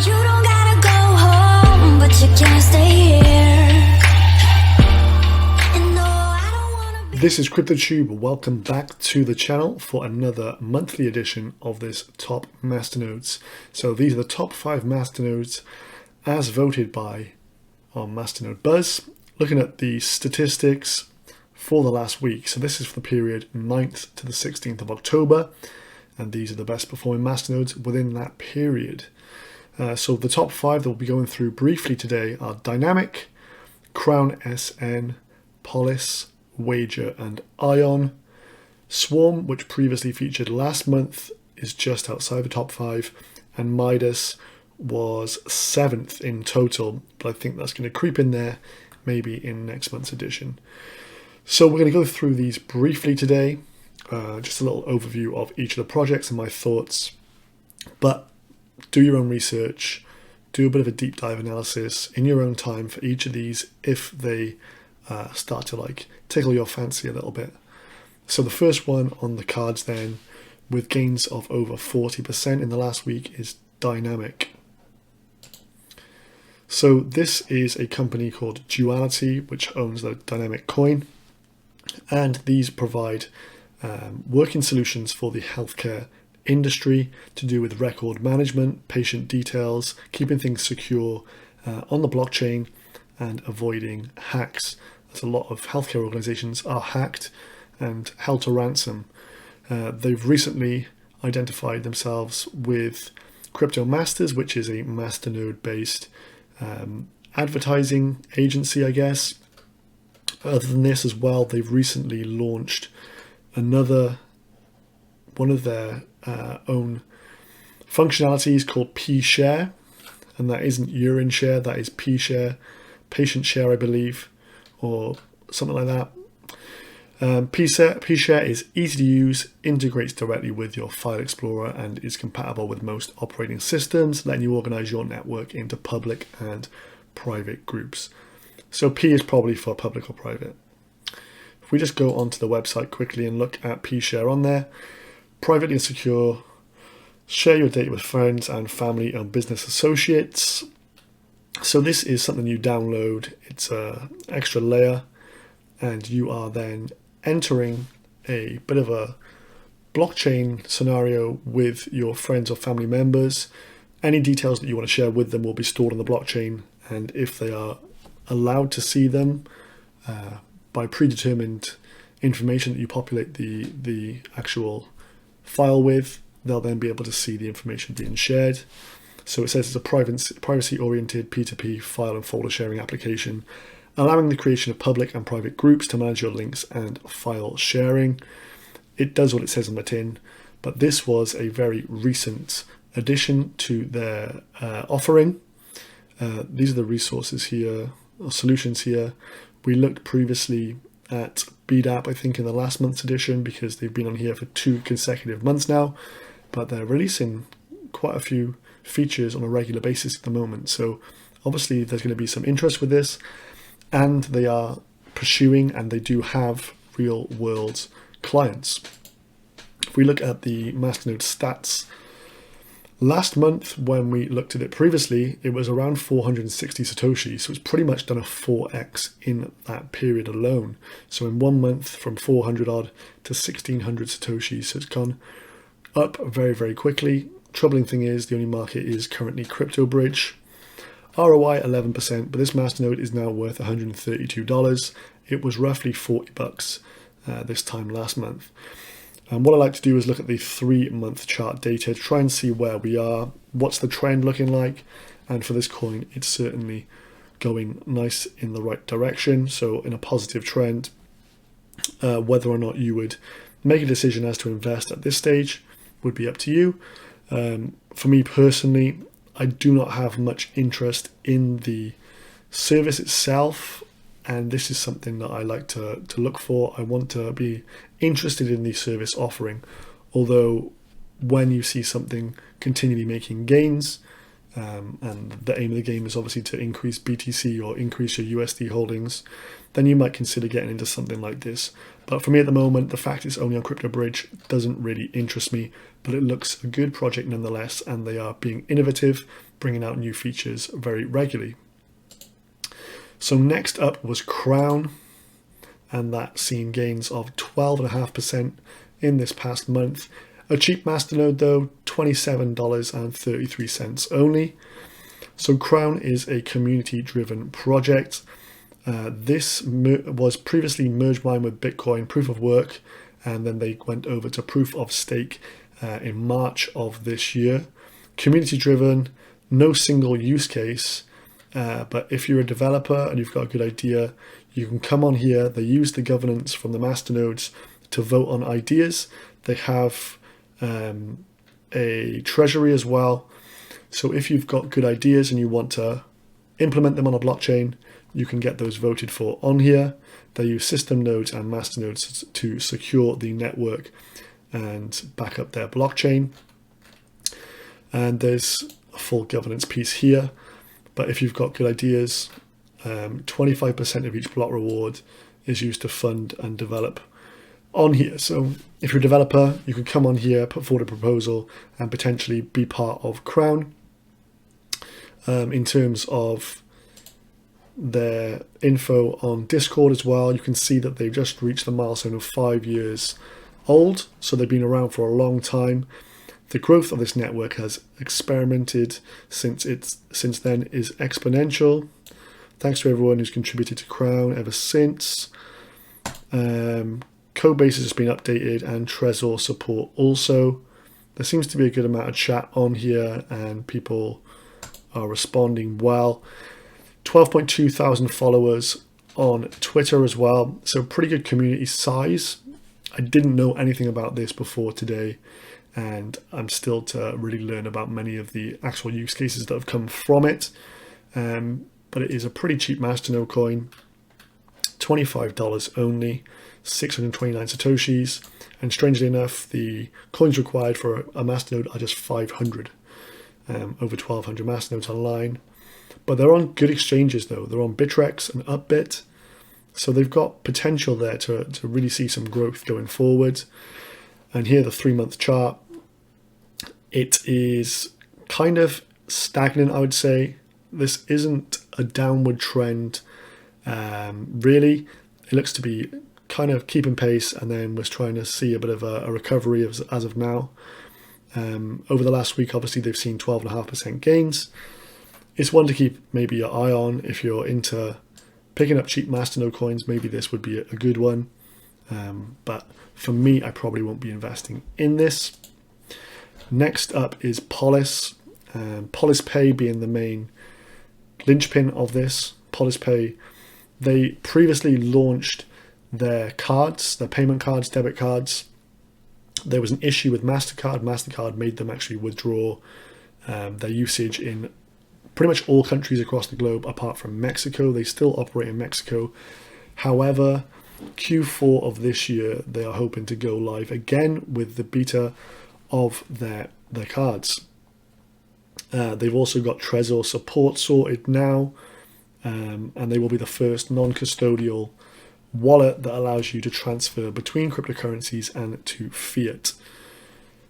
You don't gotta go home, but you can't stay here. And no, I don't wanna be. This is CryptoTube. Welcome back to the channel for another monthly edition of this top masternodes. So these are the top 5 masternodes as voted by our Masternode Buzz. Looking at the statistics for the last week. So this is for the period 9th to the 16th of October. And these are the best performing masternodes within that period. So the top 5 that we'll be going through briefly today are Dynamic, Crown SN, Polis, Wager and Ion. Swarm, which previously featured last month, is just outside the top 5, and Midas was 7th in total, but I think that's going to creep in there maybe in next month's edition. So we're going to go through these briefly today, just a little overview of each of the projects and my thoughts, but do your own research, do a bit of a deep dive analysis in your own time for each of these if they start to tickle your fancy a little bit. So the first one on the cards then, with gains of over 40% in the last week, is Dynamic. So this is a company called Duality, which owns the Dynamic coin, and these provide working solutions for the healthcare industry to do with record management, patient details, keeping things secure on the blockchain, and avoiding hacks. As a lot of healthcare organizations are hacked and held to ransom. They've recently identified themselves with CryptoMasters, which is a Masternode based advertising agency, I guess. Other than this as well, they've recently launched another one of their own functionalities called P-Share, and that isn't urine share, that is P-Share, patient share I believe, or something like that. P-Share is easy to use, integrates directly with your file explorer, and is compatible with most operating systems, letting you organize your network into public and private groups. So P is probably for public or private. If we just go onto the website quickly and look at P-Share on there, privately and secure, share your data with friends and family and business associates. So this is something you download, it's an extra layer, and you are then entering a bit of a blockchain scenario with your friends or family members. Any details that you want to share with them will be stored on the blockchain, and if they are allowed to see them by predetermined information that you populate the actual file with, they'll then be able to see the information being shared. So it says it's a privacy-oriented P2P file and folder sharing application, allowing the creation of public and private groups to manage your links and file sharing. It does what it says on the tin, but this was a very recent addition to their offering. These are the resources here, or solutions here. We looked previously at BDAP, I think, in the last month's edition, because they've been on here for 2 consecutive months now, but they're releasing quite a few features on a regular basis at the moment. So obviously there's going to be some interest with this, and they are pursuing, and they do have real world clients. If we look at the Masternode stats, last month when we looked at it previously, it was around 460 Satoshi. So it's pretty much done a 4x in that period alone. So in 1 month from 400 odd to 1600 Satoshi. So it's gone up very, very quickly. Troubling thing is the only market is currently CryptoBridge. ROI 11%, but this Masternode is now worth $132. It was roughly $40 this time last month. And what I like to do is look at the 3-month chart data to try and see where we are, what's the trend looking like, and for this coin it's certainly going nice in the right direction, so in a positive trend. Whether or not you would make a decision as to invest at this stage would be up to you. For me personally, I do not have much interest in the service itself, and this is something that I like to look for. I want to be interested in the service offering, although when you see something continually making gains, and the aim of the game is obviously to increase BTC or increase your USD holdings, then you might consider getting into something like this. But for me at the moment, the fact it's only on CryptoBridge doesn't really interest me but it looks a good project nonetheless, and they are being innovative, bringing out new features very regularly. So next up was Crown, and that's seen gains of 12.5% in this past month. A cheap masternode though, $27.33 only. So Crown is a community-driven project. This was previously merge mined with Bitcoin proof of work, and then they went over to proof of stake in March of this year. Community-driven, no single use case, but if you're a developer and you've got a good idea, you can come on here. They use the governance from the Masternodes to vote on ideas. They have a treasury as well. So if you've got good ideas and you want to implement them on a blockchain, you can get those voted for on here. They use system nodes and masternodes to secure the network and back up their blockchain. And there's a full governance piece here. But if you've got good ideas, 25% of each block reward is used to fund and develop on here. So if you're a developer, you can come on here, put forward a proposal, and potentially be part of Crown. In terms of their info on Discord as well, you can see that they've just reached the milestone of 5 years old, so they've been around for a long time. The growth of this network has experimented since then is exponential. Thanks to everyone who's contributed to Crown ever since. Code bases has been updated, and Trezor support also. There seems to be a good amount of chat on here, and people are responding well. 12.2 thousand followers on Twitter as well, so pretty good community size. I didn't know anything about this before today, and I'm still to really learn about many of the actual use cases that have come from it. But it is a pretty cheap Masternode coin, $25 only, 629 Satoshis, and strangely enough, the coins required for a Masternode are just 500, over 1,200 Masternodes online. But they're on good exchanges though. They're on Bittrex and Upbit, so they've got potential there to really see some growth going forward. And here the 3-month chart, it is kind of stagnant, I would say. This isn't a downward trend, really. It looks to be kind of keeping pace, and then we're trying to see a bit of a recovery as of now. Over the last week, obviously, they've seen 12.5% gains. It's one to keep maybe your eye on if you're into picking up cheap Masternode coins. Maybe this would be a good one. But for me, I probably won't be investing in this. Next up is Polis. Polis Pay being the main linchpin of this. Polis Pay, they previously launched their cards, their payment cards, debit cards. There was an issue with MasterCard. MasterCard made them actually withdraw their usage in pretty much all countries across the globe apart from Mexico. They still operate in Mexico. However, Q4 of this year, they are hoping to go live again with the beta of their cards. They've also got Trezor support sorted now, and they will be the first non-custodial wallet that allows you to transfer between cryptocurrencies and to fiat.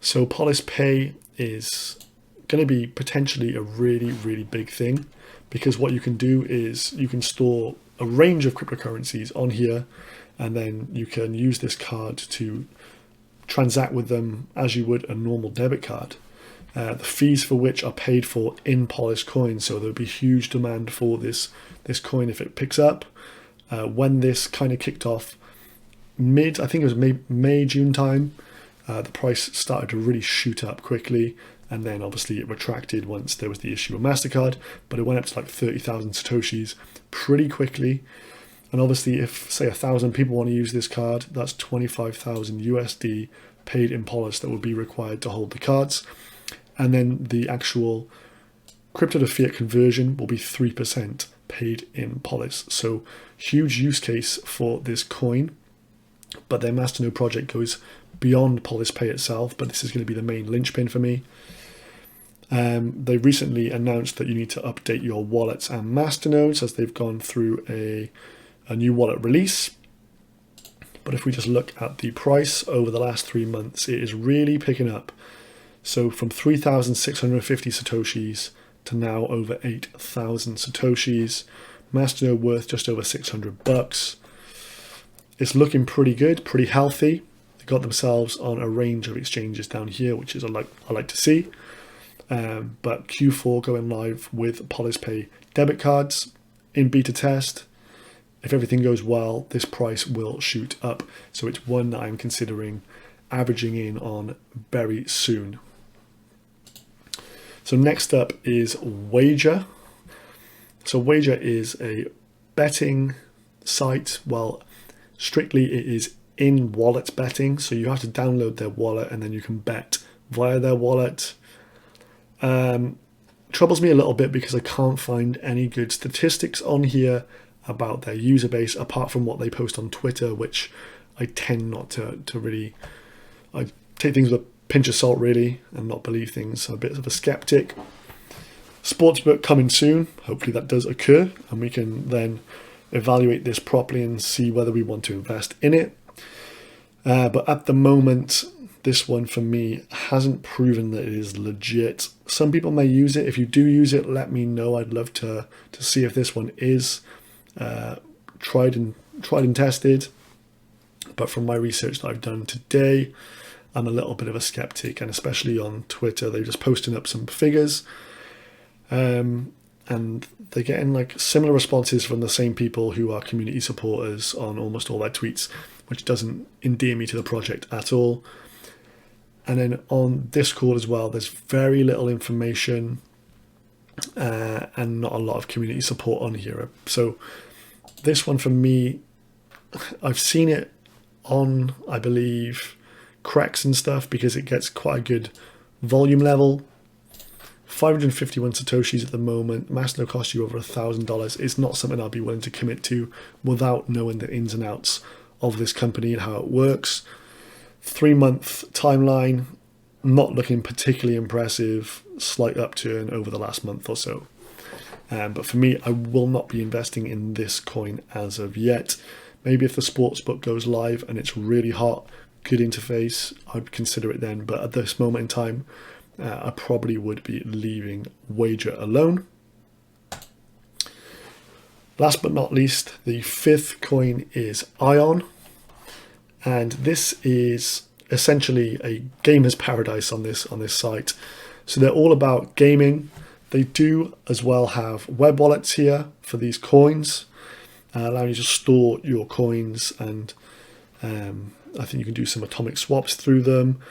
So Polis Pay is going to be potentially a really, really big thing, because what you can do is you can store a range of cryptocurrencies on here, and then you can use this card to transact with them as you would a normal debit card. The fees for which are paid for in Polis coins, so there'll be huge demand for this coin if it picks up. When this kind of kicked off I think it was May, June time, the price started to really shoot up quickly, and then obviously it retracted once there was the issue with MasterCard, but it went up to like 30,000 Satoshis pretty quickly. And obviously if, say, 1,000 people want to use this card, that's 25,000 USD paid in Polis that would be required to hold the cards. And then the actual crypto to fiat conversion will be 3% paid in Polis. So huge use case for this coin. But their Masternode project goes beyond Polis Pay itself, but this is going to be the main linchpin for me. They recently announced that you need to update your wallets and Masternodes as they've gone through a new wallet release. But if we just look at the price over the last 3 months, it is really picking up. So from 3,650 Satoshis to now over 8,000 Satoshis. Masternode worth just over $600. It's looking pretty good, pretty healthy. They got themselves on a range of exchanges down here, which is I like to see. But Q4 going live with PolisPay debit cards in beta test. If everything goes well, this price will shoot up. So it's one that I'm considering averaging in on very soon. So next up is Wager. So Wager is a betting site. Well, strictly it is in wallet betting. So you have to download their wallet and then you can bet via their wallet. Troubles me a little bit because I can't find any good statistics on here about their user base apart from what they post on Twitter, which I tend not to really, I take things with a pinch of salt really and not believe things. I'm a bit of a skeptic. Sportsbook coming soon. Hopefully that does occur and we can then evaluate this properly and see whether we want to invest in it. But at the moment, this one for me hasn't proven that it is legit. Some people may use it. If you do use it, let me know. I'd love to see if this one is tried and tested. But from my research that I've done today, I'm a little bit of a skeptic, and especially on Twitter, they're just posting up some figures, and they're getting like similar responses from the same people who are community supporters on almost all their tweets, which doesn't endear me to the project at all. And then on Discord as well, there's very little information and not a lot of community support on here. So this one for me, I've seen it on, I believe, cracks and stuff because it gets quite a good volume level. 551 Satoshis at the moment. Masternode costs you over $1,000. It's not something I'll be willing to commit to without knowing the ins and outs of this company and how it works. 3-month timeline, not looking particularly impressive. Slight upturn over the last month or so. But for me, I will not be investing in this coin as of yet. Maybe if the sportsbook goes live and it's really hot, good interface, I'd consider it then. But at this moment in time, I probably would be leaving Wager alone. Last but not least, the fifth coin is Ion. And this is essentially a gamer's paradise on this site. So they're all about gaming. They do as well have web wallets here for these coins, allowing you to store your coins, and I think you can do some atomic swaps through them.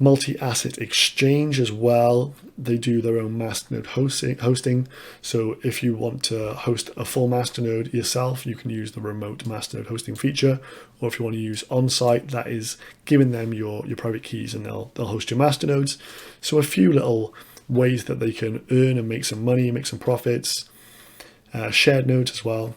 Multi-asset exchange as well. They do their own Masternode hosting. So if you want to host a full Masternode yourself, you can use the remote Masternode hosting feature. Or if you want to use on-site, that is giving them your private keys and they'll host your Masternodes. So a few little ways that they can earn and make some money, make some profits. Shared nodes as well.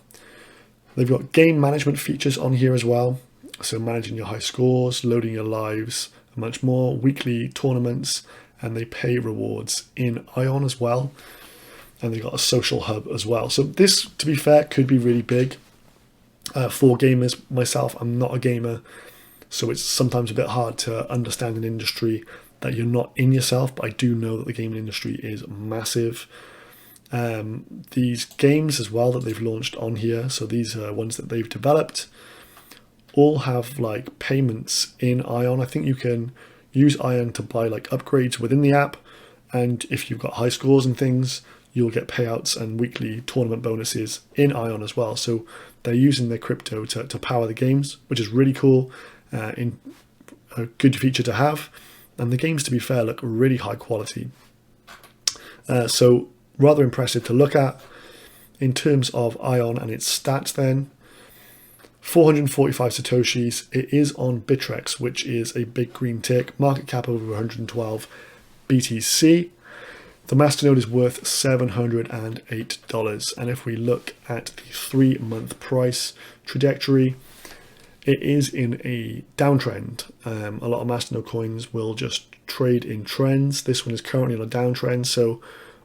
They've got game management features on here as well. So managing your high scores, loading your lives, and much more. Weekly tournaments, and they pay rewards in Ion as well. And they've got a social hub as well. So this, to be fair, could be really big for gamers. Myself, I'm not a gamer, so it's sometimes a bit hard to understand an industry that you're not in yourself, but I do know that the gaming industry is massive. These games as well that they've launched on here, so these are ones that they've developed, all have like payments in Ion. I think you can use Ion to buy like upgrades within the app, and if you've got high scores and things, you'll get payouts and weekly tournament bonuses in Ion as well. So they're using their crypto to power the games, which is really cool, in a good feature to have. And the games, to be fair, look really high quality. So rather impressive to look at. In terms of Ion and its stats then, 445 Satoshis. It is on Bittrex, which is a big green tick. Market cap over 112 BTC. The Masternode is worth $708. And if we look at the 3-month price trajectory, it is in a downtrend. A lot of Masternode coins will just trade in trends. This one is currently on a downtrend. So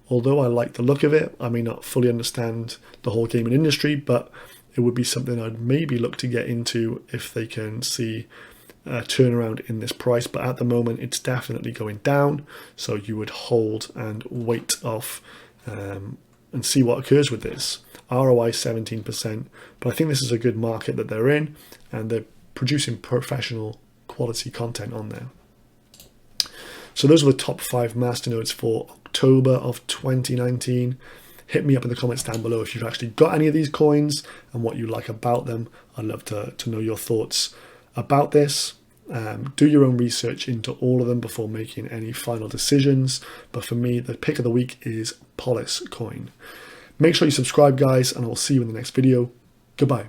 although I like the look of it, I may not fully understand the whole gaming industry, but it would be something I'd maybe look to get into if they can see turnaround in this price, but at the moment it's definitely going down, so you would hold and wait off and see what occurs with this. ROI 17%, but I think this is a good market that they're in, and they're producing professional quality content on there. So those are the top 5 masternodes for October of 2019. Hit me up in the comments down below if you've actually got any of these coins and what you like about them. I'd love to know your thoughts about this. Do your own research into all of them before making any final decisions. But for me, the pick of the week is Polis coin. Make sure you subscribe, guys, and I'll see you in the next video. Goodbye.